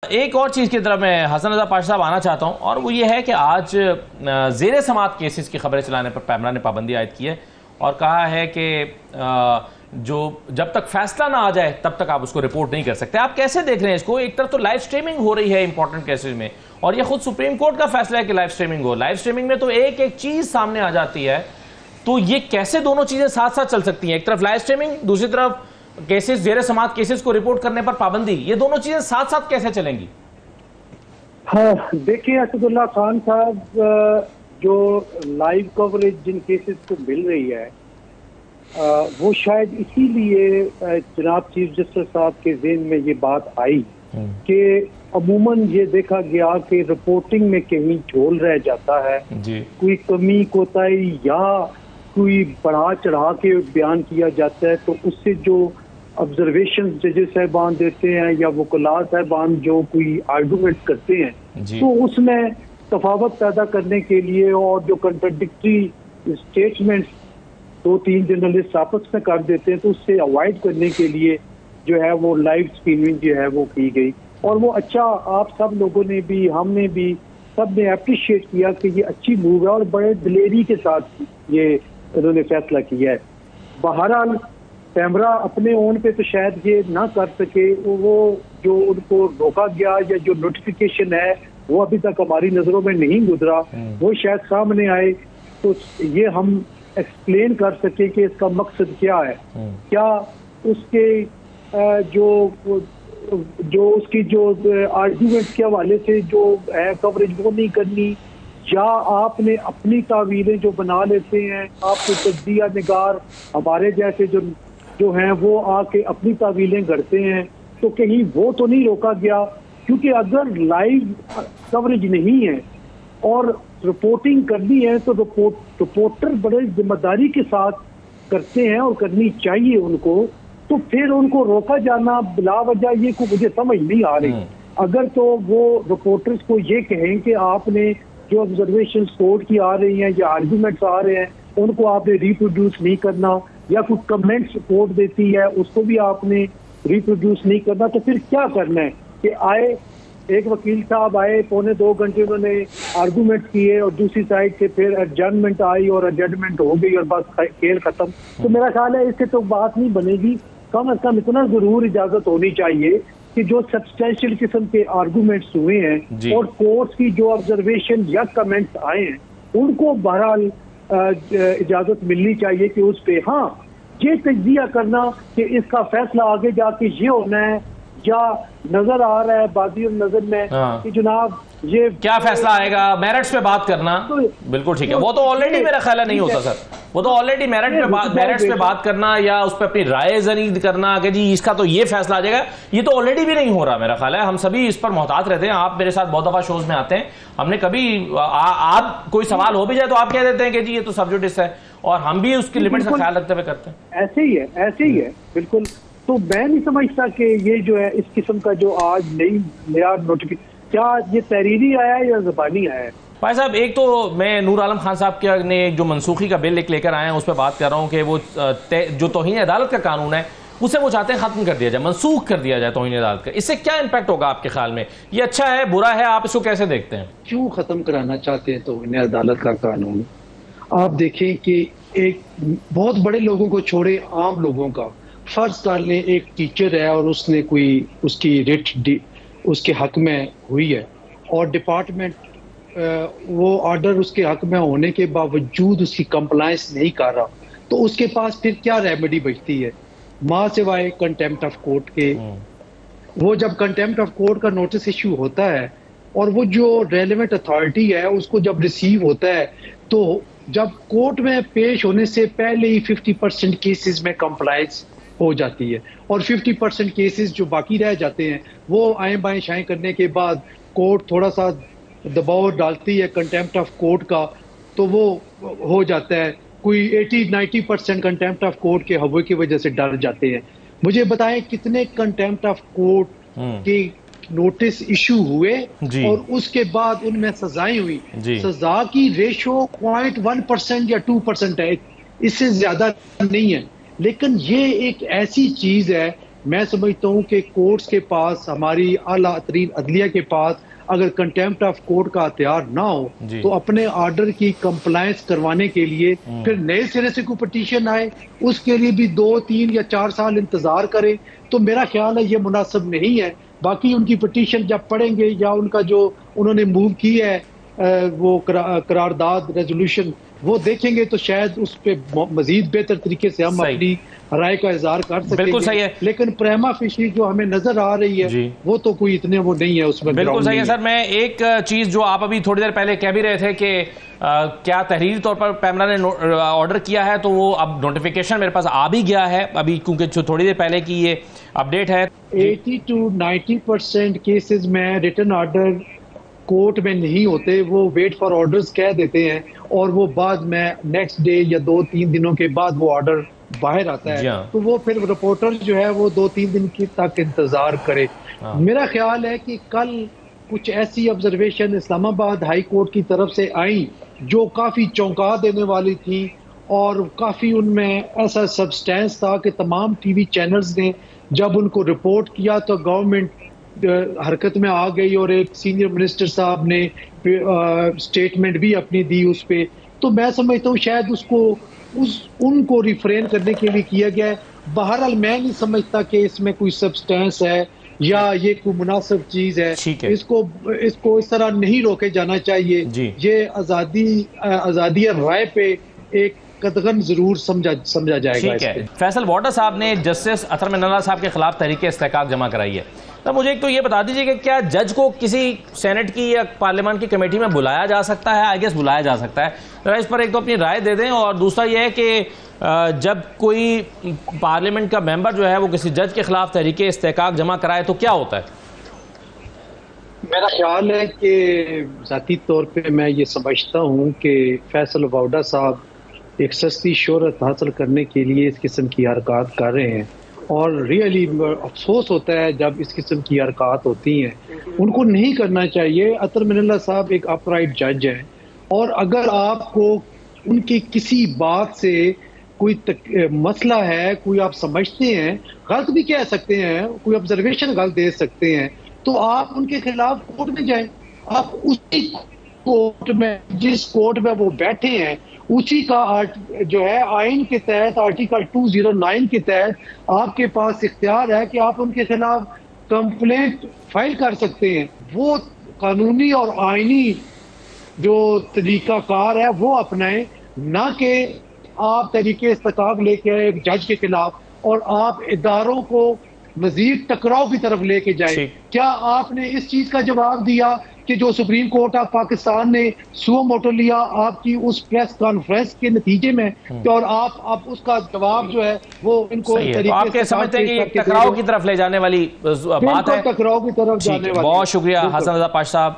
एक और चीज़ की तरफ मैं हसन रजा पाशा साहब आना चाहता हूं, और वो ये है कि आज ज़ेर समात केसेस की खबरें चलाने पर पैमरा ने पाबंदी आयद की है और कहा है कि जो जब तक फैसला ना आ जाए तब तक आप उसको रिपोर्ट नहीं कर सकते। आप कैसे देख रहे हैं इसको? एक तरफ तो लाइव स्ट्रीमिंग हो रही है इंपॉर्टेंट केसेस में, और ये खुद सुप्रीम कोर्ट का फैसला है कि लाइव स्ट्रीमिंग हो। लाइव स्ट्रीमिंग में तो एक एक चीज़ सामने आ जाती है, तो ये कैसे दोनों चीज़ें साथ साथ चल सकती हैं? एक तरफ लाइव स्ट्रीमिंग, दूसरी तरफ केसेस, ज़ेर समात केसेस को रिपोर्ट करने पर पाबंदी। ये दोनों चीजें साथ साथ कैसे चलेंगी? हाँ, देखिए असदुल्ला खान साहब, जो लाइव कवरेज जिन केसेस को मिल रही है वो शायद इसीलिए जनाब चीफ जस्टिस साहब के ज़हन में ये बात आई कि अमूमन ये देखा गया कि रिपोर्टिंग में कहीं झोल रह जाता है, कोई कमी कोताही या कोई बढ़ा चढ़ा के बयान किया जाता है, तो उससे जो ऑब्जर्वेशन जजेस साहबान देते हैं या वकला साहबान जो कोई आर्गूमेंट करते हैं, तो उसमें तफावत पैदा करने के लिए और जो कंट्राडिक्टरी स्टेटमेंट्स दो तीन जर्नलिस्ट आपस में कर देते हैं, तो उससे अवॉइड करने के लिए जो है वो लाइव स्ट्रीमिंग जो है वो की गई। और वो अच्छा, आप सब लोगों ने भी, हमने भी, सब ने अप्रिशिएट किया कि ये अच्छी मूव है और बड़े दिलेरी के साथ ये उन्होंने फैसला किया है। बहरहाल पैमरा अपने ओन पे तो शायद ये ना कर सके, वो जो उनको रोका गया या जो नोटिफिकेशन है वो अभी तक हमारी नजरों में नहीं गुजरा, वो शायद सामने आए तो ये हम एक्सप्लेन कर सके कि इसका मकसद क्या है। क्या उसके जो उसकी जो आर्ग्यूमेंट के हवाले से जो है कवरेज वो नहीं करनी, या आपने अपनी तावीलें जो बना लेते हैं, आपको तज्जिया निगार हमारे जैसे जो हैं वो आके अपनी तावीलें गढ़ते हैं, तो कहीं वो तो नहीं रोका गया। क्योंकि अगर लाइव कवरेज नहीं है और रिपोर्टिंग करनी है तो रिपोर्टर बड़े जिम्मेदारी के साथ करते हैं और करनी चाहिए उनको, तो फिर उनको रोका जाना बिला वजह ये को मुझे समझ नहीं आ रही। अगर तो वो रिपोर्टर्स को ये कहें कि आपने जो ऑब्जर्वेशन कोर्ट की आ रही हैं या आर्ग्यूमेंट्स आ रहे हैं उनको आपने रिप्रोड्यूस नहीं करना, या कुछ कमेंट्स कोर्ट देती है उसको भी आपने रिप्रोड्यूस नहीं करना, तो फिर क्या करना है कि आए एक वकील साहब आए, 2.25 घंटे उन्होंने आर्गूमेंट किए और दूसरी साइड से फिर एडजर्नमेंट आई और एडजर्नमेंट हो गई और बस खेल खत्म। तो मेरा ख्याल है इससे तो बात नहीं बनेगी। कम अज कम इतना जरूर इजाजत होनी चाहिए कि जो सब्सटेंशियल किस्म के आर्गूमेंट्स हुए हैं और कोर्ट की जो ऑब्जर्वेशन या कमेंट्स आए हैं उनको बहरहाल इजाजत मिलनी चाहिए कि उस पे हाँ ये तज्जिया करना कि इसका फैसला आगे जाके ये होना है, या नजर आ रहा है बादी नजर में कि जनाब ये क्या फैसला आएगा, मेरिट्स पे बात करना। तो बिल्कुल ठीक है, वो तो ऑलरेडी मेरा ख्याल है नहीं होता सर, वो तो ऑलरेडी मेरिट्स पे बात करना या उस पर अपनी राय जनीद करना कि जी इसका तो ये फैसला आ जाएगा, ये तो ऑलरेडी भी नहीं हो रहा मेरा ख्याल है। हम सभी इस पर मोहतात रहते हैं। आप मेरे साथ बहुत दफा शोज में आते हैं, हमने कभी आप कोई सवाल हो भी जाए तो आप कह देते हैं कि जी ये तो सब्जुडिस है, और हम भी उसकी लिमिट का ख्याल रखते हुए करते हैं। ऐसे ही है, ऐसे ही है बिल्कुल। तो मैं नहीं समझता कि ये जो है इस किस्म का जो आज नया नोटिफिकेशन, क्या ये तहरीरी आया है या ज़बानी आया है? भाई साहब, एक तो मैं नूर आलम खान साहब के ने जो मनसूखी का बिल लेकर आए हैं उस पर बात कर रहा हूँ कि वो जो तौहीन अदालत का कानून है उसे वो चाहते हैं खत्म कर दिया जाए, मनसूख कर दिया जाए तौहीन अदालत का। इससे क्या इम्पैक्ट होगा आपके ख्याल में? ये अच्छा है, बुरा है, आप इसको कैसे देखते हैं? क्यों खत्म कराना चाहते हैं तौहीन अदालत का कानून? आप देखें कि एक बहुत बड़े लोगों को छोड़े आम लोगों का, फर्ज कर लें एक टीचर है और उसने कोई उसकी रिट उसके हक में हुई है और डिपार्टमेंट वो ऑर्डर उसके हक में होने के बावजूद उसकी कंप्लायंस नहीं कर रहा, तो उसके पास फिर क्या रेमेडी बचती है माँ सिवाय कंटेम्प्ट ऑफ कोर्ट के? वो जब कंटेम्प्ट ऑफ कोर्ट का नोटिस इश्यू होता है और वो जो रेलेवेंट अथॉरिटी है उसको जब रिसीव होता है, तो जब कोर्ट में पेश होने से पहले ही 50% केसेस में कंप्लायंस हो जाती है और 50% केसेस जो बाकी रह जाते हैं वो आएँ बाएँ शाएँ करने के बाद कोर्ट थोड़ा सा दबाव डालती है कंटेम्प्ट ऑफ कोर्ट का, तो वो हो जाता है। कोई 80-90% कंटेम्प्ट ऑफ कोर्ट के हवा की वजह से डर जाते हैं। मुझे बताएं कितने कंटेम्प्ट ऑफ कोर्ट के नोटिस इशू हुए और उसके बाद उनमें सजाएं हुई? सजा की रेशो 0.1% या 2% है, इससे ज्यादा नहीं है। लेकिन ये एक ऐसी चीज है मैं समझता हूँ कि कोर्ट्स के पास, हमारी आला तरीन अदलिया के पास अगर कंटेम्प्ट ऑफ कोर्ट का हथियार ना हो तो अपने ऑर्डर की कंप्लायंस करवाने के लिए फिर नए सिरे से कोई पटिशन आए, उसके लिए भी 2, 3 या 4 साल इंतजार करें, तो मेरा ख्याल है ये मुनासिब नहीं है। बाकी उनकी पटिशन जब पढ़ेंगे या उनका जो उन्होंने मूव की है वो करारदाद रेजोल्यूशन वो देखेंगे तो शायद उस पर मजीद बेहतर तरीके से हम अपनी राय का इजहार कर सकते हैं। बिल्कुल सही है, लेकिन प्रेमा फेशी जो हमें नजर आ रही है वो तो कोई इतने वो नहीं है उसमें। बिल्कुल सही है सर। मैं एक चीज जो आप अभी थोड़ी देर पहले कह भी रहे थे कि क्या तहरीरी तौर पर पैमरा ने ऑर्डर किया है, तो वो अब नोटिफिकेशन मेरे पास आ भी गया है अभी, क्योंकि जो थोड़ी देर पहले की ये अपडेट है। 80 to 90% केसेस में रिटन ऑर्डर कोर्ट में नहीं होते, वो वेट फॉर ऑर्डर्स कह देते हैं और वो बाद में नेक्स्ट डे या 2-3 दिनों के बाद वो ऑर्डर बाहर आता है, तो वो फिर रिपोर्टर जो है वो 2-3 दिन की तक इंतजार करे। मेरा ख्याल है कि कल कुछ ऐसी ऑब्जर्वेशन इस्लामाबाद हाई कोर्ट की तरफ से आई जो काफी चौंका देने वाली थी और काफी उनमें ऐसा सब्सटेंस था कि तमाम टीवी चैनल्स ने जब उनको रिपोर्ट किया तो गवर्नमेंट हरकत में आ गई और एक सीनियर मिनिस्टर साहब ने स्टेटमेंट भी अपनी दी उस पे। तो मैं समझता हूँ शायद उनको रिफ्रेन करने के लिए किया गया है। बहरहाल मैं नहीं समझता कि इसमें कोई सब्सटेंस है या ये कोई मुनासिब चीज है। इसको इस तरह नहीं रोके जाना चाहिए। ये आजादी राय पे एक कदगन जरूर समझा जाएगा। ठीक है। फैसल वाडा साहब ने जस्टिस अतर मिनल्ला साहब के खिलाफ तहरीके इस्तेकाक जमा कराई है, तो मुझे एक तो ये बता दीजिए कि क्या जज को किसी सेनेट की या पार्लियामेंट की कमेटी में बुलाया जा सकता है? आई गेस बुलाया जा सकता है। जरा इस पर एक तो अपनी राय दे दें, और दूसरा ये है कि जब कोई पार्लियामेंट का मेंबर जो है वो किसी जज के खिलाफ तहरीके इस्तेकाक जमा कराए तो क्या होता है? मेरा ख्याल है कि ज़ाती तौर पे मैं ये समझता हूँ कि फैसल वाडा साहब एक सस्ती शोहरत हासिल करने के लिए इस किस्म की हरकत कर रहे हैं, और रियली अफसोस होता है जब इस किस्म की हरकत होती हैं। उनको नहीं करना चाहिए। अतर मिनल्ला साहब एक अपराइट जज हैं, और अगर आपको उनकी किसी बात से कोई मसला है, कोई आप समझते हैं, गलत भी कह सकते हैं, कोई ऑब्जर्वेशन गलत दे सकते हैं, तो आप उनके खिलाफ कोर्ट में जाएं। आप उसी कोर्ट में, जिस कोर्ट में वो बैठे हैं, उसी का जो है आइन के तहत आर्टिकल 209 के तहत आपके पास इख्तियार है कि आप उनके खिलाफ कंप्लेंट फाइल कर सकते हैं। वो कानूनी और आइनी जो तरीकाकार है वो अपनाएं, ना कि आप तरीके इस्तेकाक लेके एक जज के खिलाफ और आप इदारों को मजीद टकराव की तरफ लेके जाए। क्या आपने इस चीज का जवाब दिया कि जो सुप्रीम कोर्ट ऑफ पाकिस्तान ने सुओ मोटो लिया आपकी उस प्रेस कॉन्फ्रेंस के नतीजे में, और आप उसका जवाब जो है वो इनको तो आपके समझते हैं कि टकराव की तरफ ले जाने वाली बात है? टकराव की तरफ जाने वाली। बहुत शुक्रिया हसन रजा पाशा साहब।